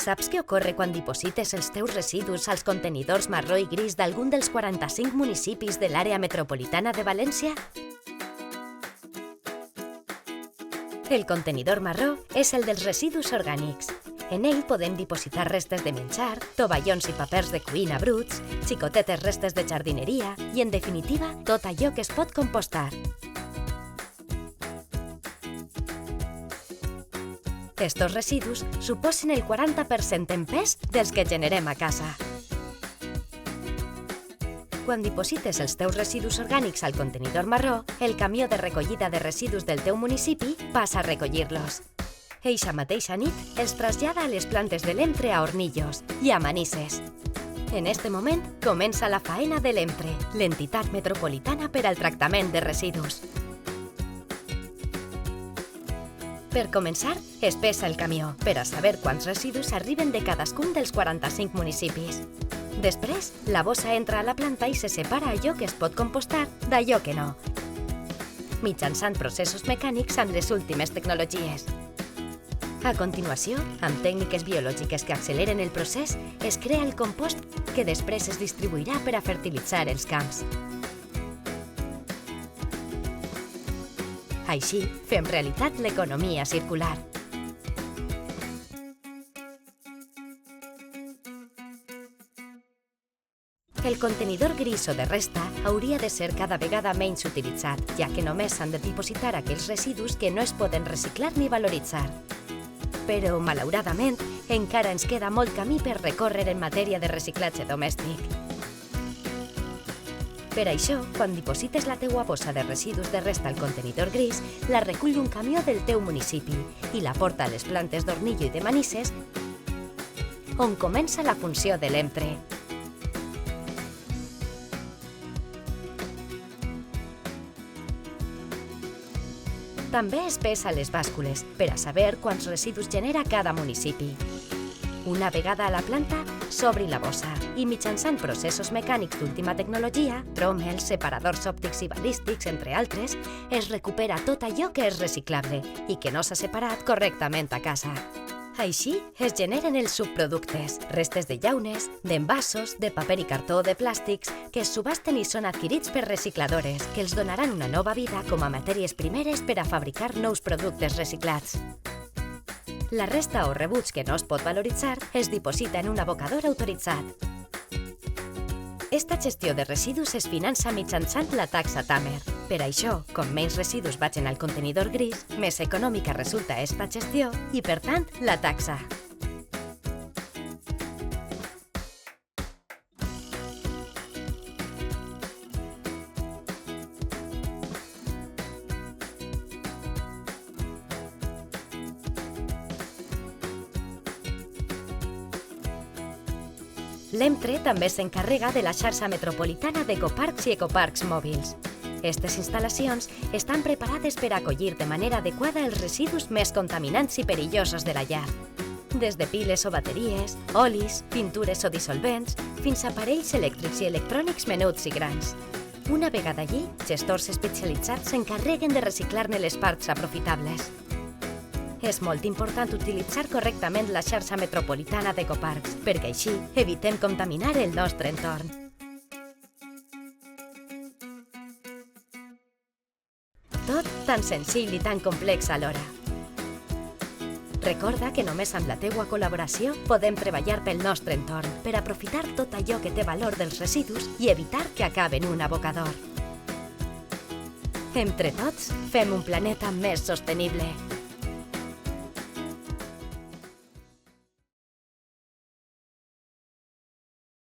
Saps què ocorre quan diposites els teus residus als contenidors marró i gris d'algun dels 45 municipis de l'àrea metropolitana de València? El contenidor marró és el dels residus orgànics. En ell podem dipositar restes de menjar, tovallons i papers de cuina bruts, xicotetes restes de jardineria i, en definitiva, tot allò que es pot compostar. Estos residus suposen el 40% en pes dels que generem a casa. Quan diposites els teus residus orgànics al contenidor marró, el camió de recollida de residus del teu municipi passa a recollir-los. Eixa mateixa nit els trasllada a les plantes de l'Emtre a Hornillos i a Manises. En este moment comença la faena de l'Emtre, l'entitat metropolitana per al tractament de residus. Per començar, es pesa el camió per a saber quants residus arriben de cadascun dels 45 municipis. Després, la bossa entra a la planta i se separa allò que es pot compostar d'allò que no, mitjançant processos mecànics amb les últimes tecnologies. A continuació, amb tècniques biològiques que acceleren el procés, es crea el compost que després es distribuirà per a fertilitzar els camps. Així, fem realitat l'economia circular. El contenidor gris o de resta hauria de ser cada vegada menys utilitzat, ja que només s'han de dipositar aquells residus que no es poden reciclar ni valoritzar. Però, malauradament, encara ens queda molt camí per recórrer en matèria de reciclatge domèstic. Per això, quan diposites la teua bossa de residus de resta al contenidor gris, la recull un camió del teu municipi i la porta a les plantes d'Hornillo i de Manises, on comença la funció de l'Emtre. També es pesa les bàscules per a saber quants residus genera cada municipi. Una vegada a la planta, s'obri la bossa i mitjançant processos mecànics d'última tecnologia, tròmels, separadors òptics i balístics, entre altres, es recupera tot allò que és reciclable i que no s'ha separat correctament a casa. Així, es generen els subproductes, restes de llaunes, d'envasos, de paper i cartó, de plàstics, que es subasten i són adquirits per recicladores, que els donaran una nova vida com a matèries primeres per a fabricar nous productes reciclats. La resta o rebuig que no es pot valoritzar es diposita en un abocador autoritzat. Esta gestió de residus es finança mitjançant la taxa Tamer. Per això, com menys residus vagin al contenidor gris, més econòmica resulta esta gestió i, per tant, la taxa. L'Emtre també s'encarrega de la xarxa metropolitana d'ecoparcs i ecoparcs mòbils. Aquestes instal·lacions estan preparades per acollir de manera adequada els residus més contaminants i perillosos de la llar. Des de piles o bateries, olis, pintures o dissolvents, fins a aparells elèctrics i electrònics menuts i grans. Una vegada allí, gestors especialitzats s'encarreguen de reciclar-ne les parts aprofitables. És molt important utilitzar correctament la xarxa metropolitana d'ecoparcs, perquè així evitem contaminar el nostre entorn. Tot tan senzill i tan complex alhora. Recorda que només amb la teua col·laboració podem treballar pel nostre entorn per aprofitar tot allò que té valor dels residus i evitar que acaben en un abocador. Entre tots, fem un planeta més sostenible.